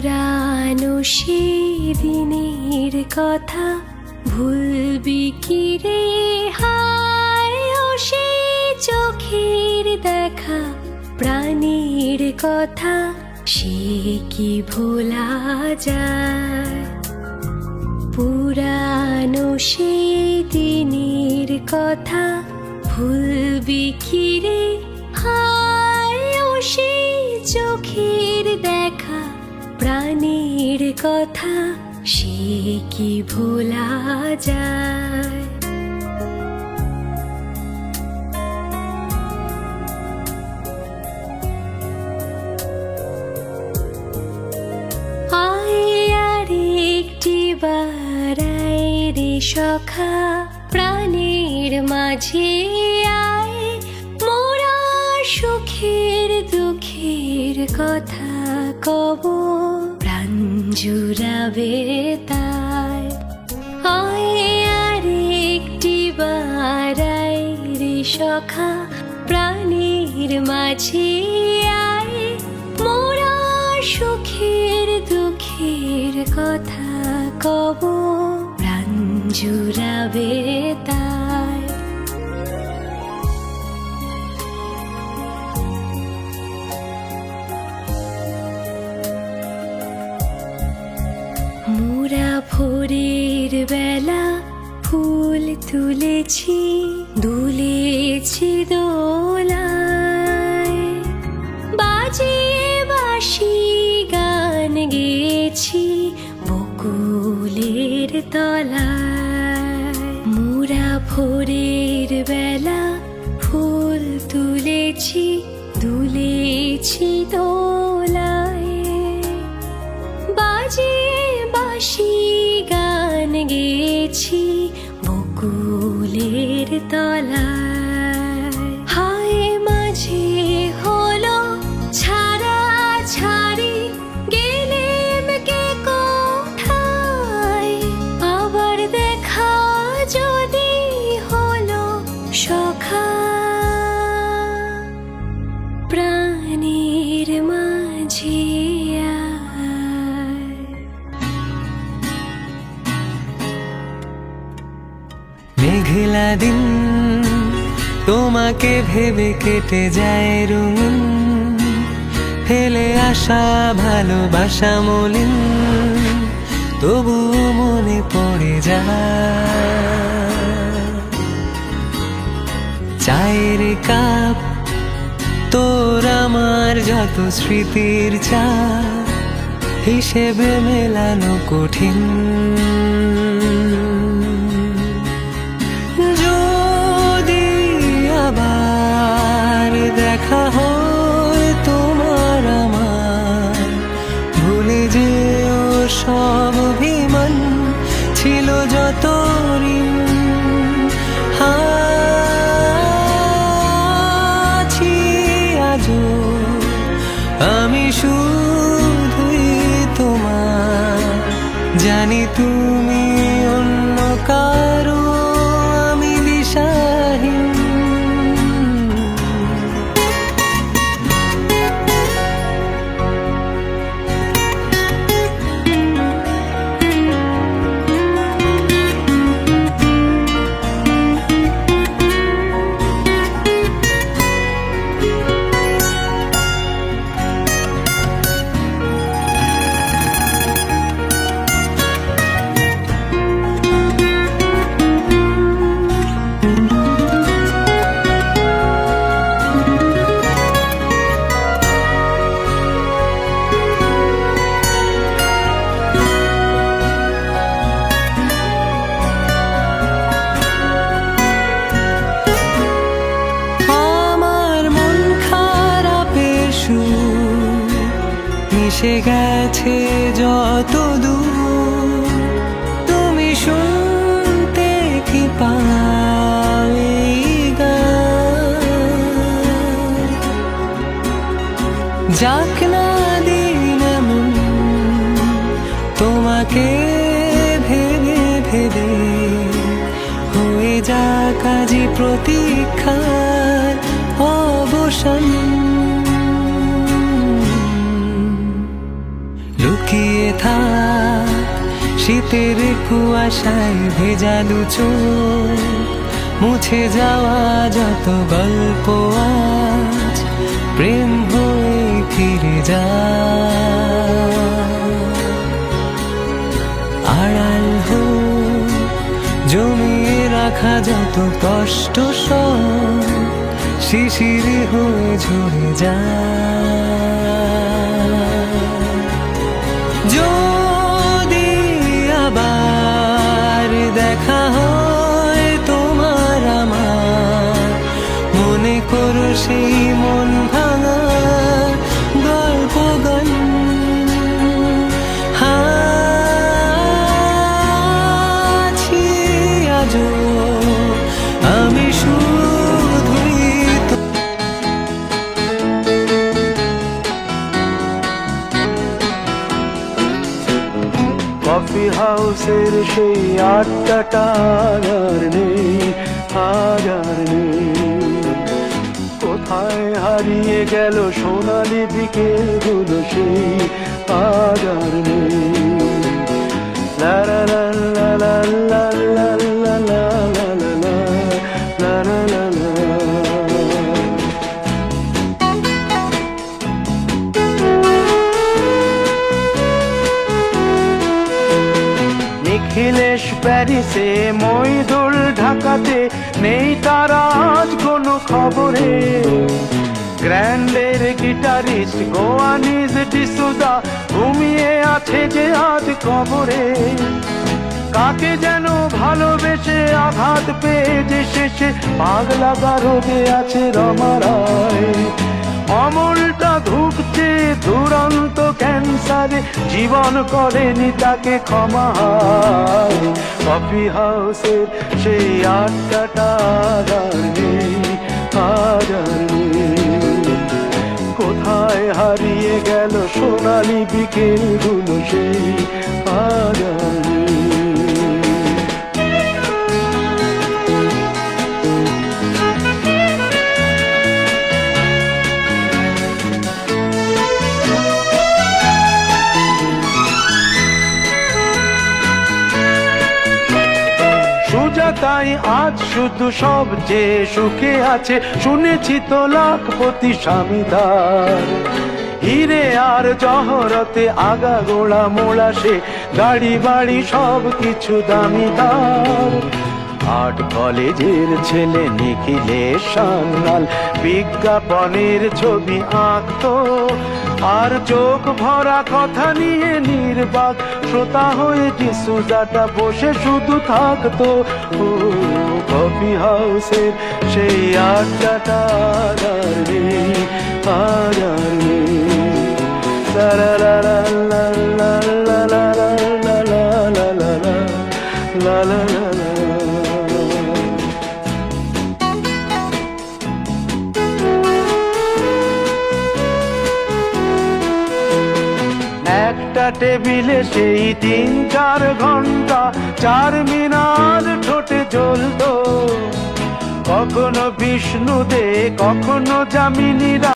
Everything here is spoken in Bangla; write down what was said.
পুরানো সেই দিনের কথা ভুলবি কি রে হায়, ও সেই চোখের দেখা প্রাণীর কথা সে কি ভোলা যায়। পুরানো সেই দিনের কথা ভুলবি কি রে হায়, ও সেই চোখের দেখা প্রাণীর কথা সে কি ভোলা যায়। আয় আর একটি বার আয় রে সখা প্রাণীর মাঝে আয়, মোরা সুখের দুঃখের কথা কব প্রাণ জুড়াবে তাই। আয় আর একটি বার আয় রে সখা প্রাণীর মাঝে আয়, মোরা সুখের দুঃখের কথা কব প্রাণ জুড়াবে তাই। মোরা ভোরের বেলা ফুল তুলেছি দুলেছি দোলায়, বাজিয়ে বাঁশি গান গেয়েছি বকুলের তলায়। মোরা ভোরের বেলা ফুল তুলেছি দুলেছি দোলায়, বাজিয়ে বাঁশি গান গেয়েছি বকুলের তলায়। হায় মাঝে হলো ছাড়া ছাড়ি গেলেম কে কোথায়, আবার দেখা যদি হলো সখা প্রাণীর মাঝে আয়। মেঘলা দিন তোমাকে ভেবে কেটে যায় রঙিন, ফেলে আসা ভালোবাসা মলিন তবু মনে পড়ে যায়। চায়ের কাপ তোর আমার যত স্মৃতির চা, হিসেবে মেলানো কঠিন। যদি আবার দেখা হয় তোমার আমার, ভুলে যেও সব অভিমান ছিল যত ঋণ। আছি আজও আমি শুধুই তোমার, জানি তুমি অন্য কারো আমি দিশাহীন। মিশে গেছে যত দূর, তুমি শুনতে কি পাও এই গান। যাক না দিন এমন তোমাকে ভেবে ভেবে, হয়ে যাক আজি প্রতীক্ষার অবসান। লুকিয়ে শীতের কুয়াশায় ভেজালু চোখ, মুছে যাওয়া যত গল্প আজ প্রেম হয়ে ফিরে যায়। আড়াল হোক জমিয়ে রাখা যত কষ্ট সব শিশির হয়ে ঝরে যায়। যদি আবার দেখা হয় তোমার আমার, মনে করো সেই মন ভাঙা গল্প গান। আছি আজও আমি শুধুই কফি হাউসের সেই আড্ডাটা আর নেই, আজ আর নেই। কোথায় হারিয়ে গেল সোনালি বিকেলগুলো সেই আজ আর নেই। লা লা লা লা লা লা লা লা লা লা লা লা লা লা। নিখিলেশ প্যারিসে, মইদুল ঢাকাতে, নেই তার আজ কোনো খবরে। গ্র্যান্ডের গিটারিস্ট গোয়ানিজ ডিসুজা ঘুমিয়ে আছে যে আজ কবরে। কাকে যেন ভালোবেসে আঘাত পেয়ে যে শেষে পাগলা রোগে আছে রমা রায়। অমলটা ধুকছে দুরন্ত ক্যান্সারে, জীবন করেনি তাকে ক্ষমা। কফি হাউসের সেই আড্ডাটা আর নেই, আজ আর নেই। কোথায় হারিয়ে গেল সোনালি বিকেলগুলো সেই আজ আর নেই। তাই আজ শুধু সবচেয়ে সুখে আছে, শুনেছি তো লাখপতি স্বামীদার। হিরে আর জহরতে আগা গোড়া মোড়া সে, গাড়ি বাড়ি সব কিছু দামিদার। আর্ট কলেজের ছেলে নিখিলেশ সান্যাল বিজ্ঞাপনের ছবি আঁকতো, আর চোখ ভরা কথা নিয়ে নির্বাক শ্রোতা হয়ে ডিসুজাটা বসে শুধু থাকতো। ও কফি হাউসের সেই আড্ডাটা আর নেই, আর নেই। লা লা লা লা লা লা লা লা লা লা লা লা লা লা লা। একটা টেবিলে সেই 3-4 ঘন্টা চার মিনার ঠোঁটে জ্বলতো, কখনো বিষ্ণু দে, কখনো যামিনীরা।